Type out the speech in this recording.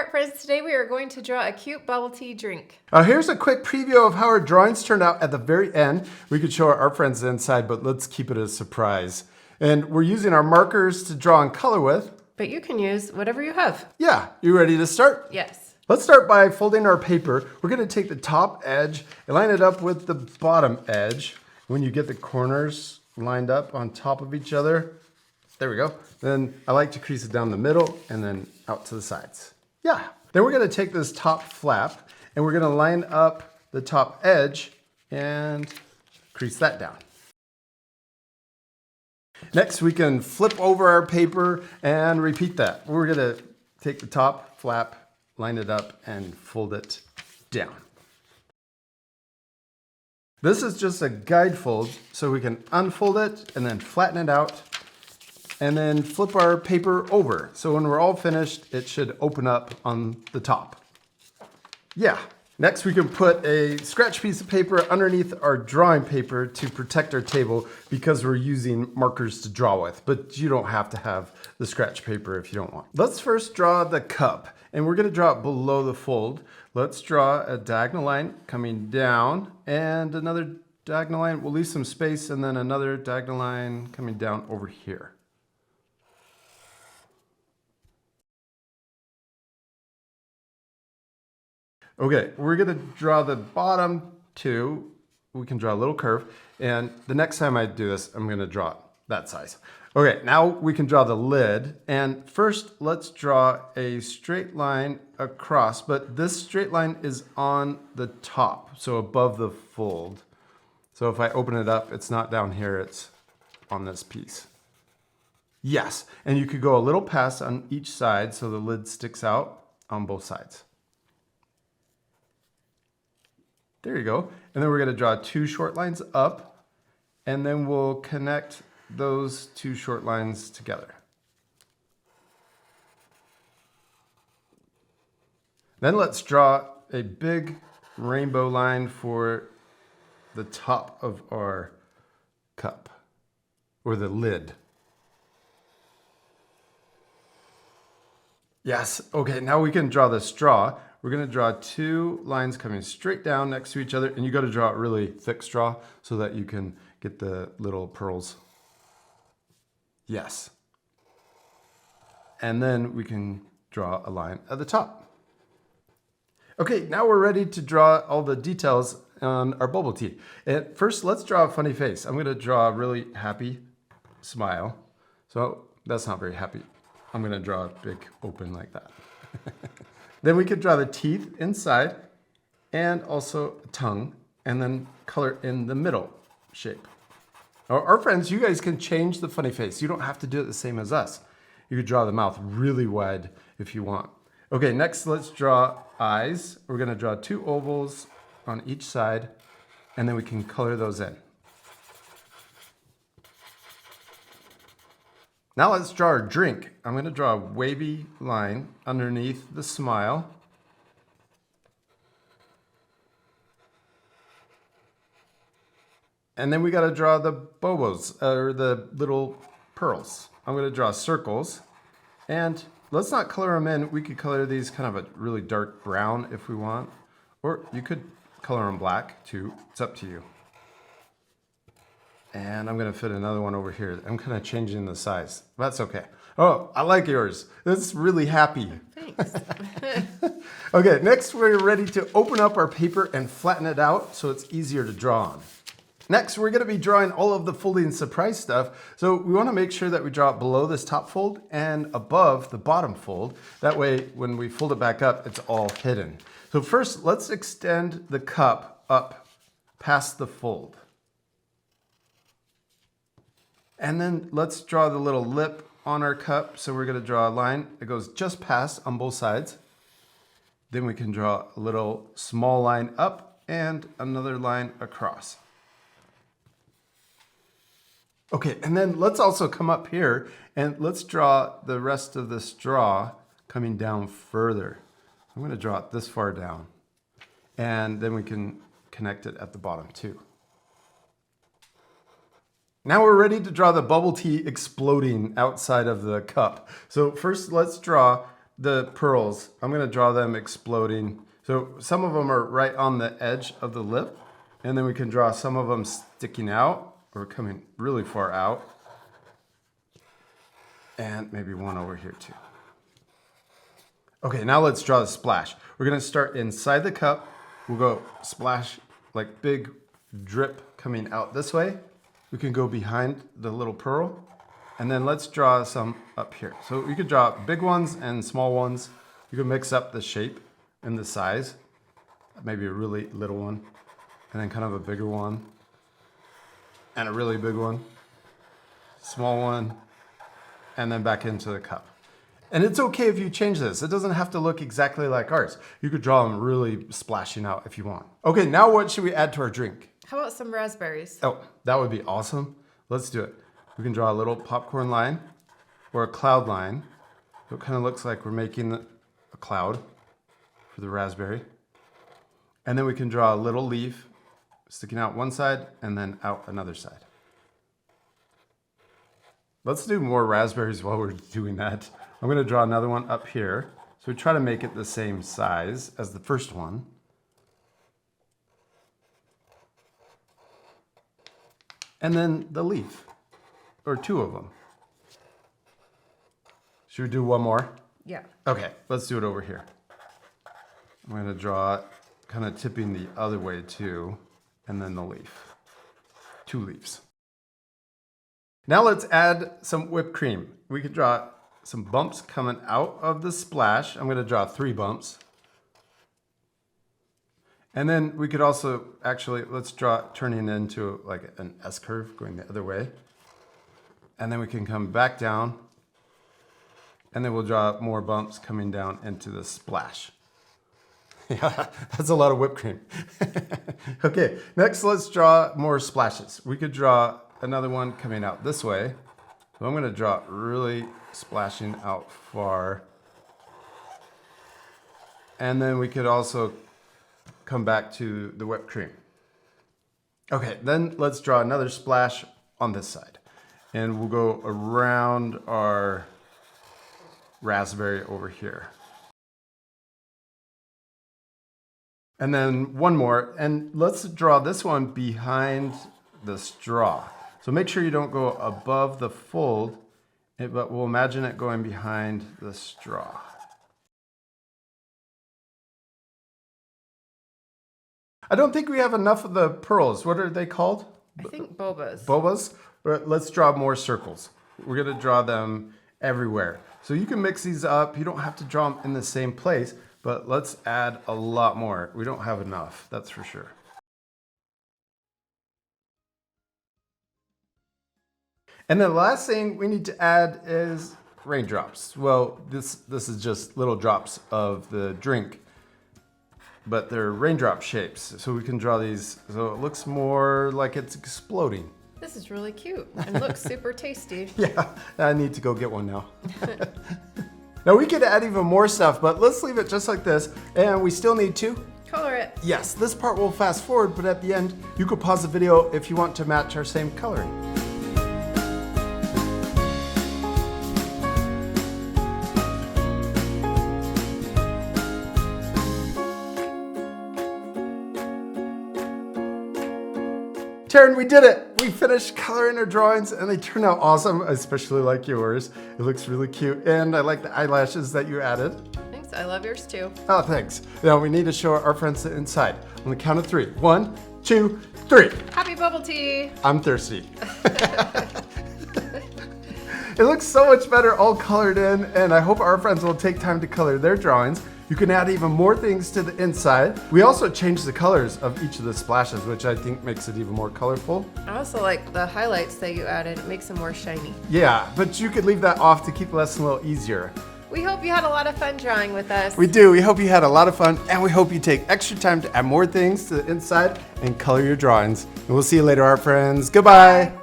art friends, today we are going to draw a cute bubble tea drink. Here's a quick preview of how our drawings turned out at the very end. We could show our art friends the inside, but let's keep it a surprise. And we're using our markers to draw and color with. But you can use whatever you have. Yeah, you ready to start? Yes. Let's start by folding our paper. We're gonna take the top edge and line it up with the bottom edge. When you get the corners lined up on top of each other, there we go. Then I like to crease it down the middle and then out to the sides. Yeah. Then we're gonna take this top flap and we're gonna line up the top edge and crease that down. Next, we can flip over our paper and repeat that. We're gonna take the top flap, line it up, and fold it down. This is just a guide fold, so we can unfold it and then flatten it out and then flip our paper over. So when we're all finished, it should open up on the top. Yeah. Next, we can put a scratch piece of paper underneath our drawing paper to protect our table because we're using markers to draw with, but you don't have to have the scratch paper if you don't want. Let's first draw the cup, and we're gonna draw it below the fold. Let's draw a diagonal line coming down and another diagonal line. We'll leave some space and then another diagonal line coming down over here. Okay, we're gonna draw the bottom two. We can draw a little curve. And the next time I do this, I'm gonna draw that size. Okay, now we can draw the lid. And first, let's draw a straight line across, but this straight line is on the top, so above the fold. So if I open it up, it's not down here, it's on this piece. Yes, and you could go a little past on each side so the lid sticks out on both sides. There you go. And then we're gonna draw two short lines up, and then we'll connect those two short lines together. Then let's draw a big rainbow line for the top of our cup, or the lid. Yes, okay, now we can draw the straw. We're gonna draw two lines coming straight down next to each other, and you gotta draw a really thick straw so that you can get the little pearls. Yes. And then we can draw a line at the top. Okay, now we're ready to draw all the details on our bubble tea. And first, let's draw a funny face. I'm gonna draw a really happy smile. So that's not very happy. I'm gonna draw a big open like that. Then we could draw the teeth inside and also a tongue, and then color in the middle shape. Our friends, you guys can change the funny face. You don't have to do it the same as us. You could draw the mouth really wide if you want. Okay, next let's draw eyes. We're gonna draw two ovals on each side, and then we can color those in. Now let's draw our drink. I'm gonna draw a wavy line underneath the smile. And then we gotta draw the bobas, or the little pearls. I'm gonna draw circles. And let's not color them in. We could color these kind of a really dark brown if we want. Or you could color them black too. It's up to you. And I'm gonna fit another one over here. I'm kind of changing the size. That's okay. Oh, I like yours. It's really happy. Thanks. Okay, next we're ready to open up our paper and flatten it out so it's easier to draw on. Next, we're gonna be drawing all of the folding surprise stuff. So we wanna make sure that we draw it below this top fold and above the bottom fold. That way, when we fold it back up, it's all hidden. So first, let's extend the cup up past the fold. And then let's draw the little lip on our cup. So we're gonna draw a line that goes just past on both sides. Then we can draw a little small line up and another line across. Okay, and then let's also come up here and let's draw the rest of the straw coming down further. I'm gonna draw it this far down. And then we can connect it at the bottom too. Now we're ready to draw the bubble tea exploding outside of the cup. So first let's draw the pearls, I'm gonna draw them exploding. So some of them are right on the edge of the lip, and then we can draw some of them sticking out or coming really far out. And maybe one over here too. Okay, now let's draw the splash. We're gonna start inside the cup. We'll go splash, like big drip coming out this way. We can go behind the little pearl. And then let's draw some up here. So you could draw big ones and small ones. You can mix up the shape and the size. Maybe a really little one, and then kind of a bigger one, and a really big one, small one, and then back into the cup. And it's okay if you change this. It doesn't have to look exactly like ours. You could draw them really splashing out if you want. Okay, now what should we add to our drink? How about some raspberries? Oh, that would be awesome. Let's do it. We can draw a little popcorn line or a cloud line. So it kind of looks like we're making a cloud for the raspberry. And then we can draw a little leaf sticking out one side and then out another side. Let's do more raspberries while we're doing that. I'm going to draw another one up here. So we try to make it the same size as the first one. And then the leaf, or two of them. Should we do one more? Yeah. Okay, let's do it over here. I'm going to draw it kind of tipping the other way too, and then the leaf. Two leaves. Now let's add some whipped cream. We could draw some bumps coming out of the splash. I'm going to draw 3 bumps. And then we could also actually, let's draw turning into like an S curve going the other way. And then we can come back down, and then we'll draw more bumps coming down into the splash. Yeah, that's a lot of whipped cream. Okay, next let's draw more splashes. We could draw another one coming out this way. So I'm going to draw it really splashing out far. And then we could also come back to the whipped cream. Okay, then let's draw another splash on this side. And we'll go around our raspberry over here. And then one more, and let's draw this one behind the straw. So make sure you don't go above the fold, but we'll imagine it going behind the straw. I don't think we have enough of the pearls. What are they called? I think bobas. Bobas? Let's draw more circles. We're going to draw them everywhere. So you can mix these up. You don't have to draw them in the same place, but let's add a lot more. We don't have enough, that's for sure. And the last thing we need to add is raindrops. Well, this is just little drops of the drink, but they're raindrop shapes. So we can draw these so it looks more like it's exploding. This is really cute and looks super tasty. Yeah, I need to go get one now. Now we could add even more stuff, but let's leave it just like this. And we still need to Color it. yes, this part will fast forward, but at the end, you could pause the video if you want to match our same coloring. Teryn, we did it! We finished coloring our drawings and they turned out awesome, especially like yours. It looks really cute, and I like the eyelashes that you added. Thanks, I love yours too. Oh, thanks. Now we need to show our friends the inside. On the count of 3. 1, 2, 3. Happy bubble tea! I'm thirsty. It looks so much better all colored in, and I hope our friends will take time to color their drawings. You can add even more things to the inside. We also changed the colors of each of the splashes, which I think makes it even more colorful. I also like the highlights that you added. It makes them more shiny. Yeah, but you could leave that off to keep the lesson a little easier. We hope you had a lot of fun drawing with us. We do. We hope you had a lot of fun, and we hope you take extra time to add more things to the inside and color your drawings. And we'll see you later, our friends. Goodbye.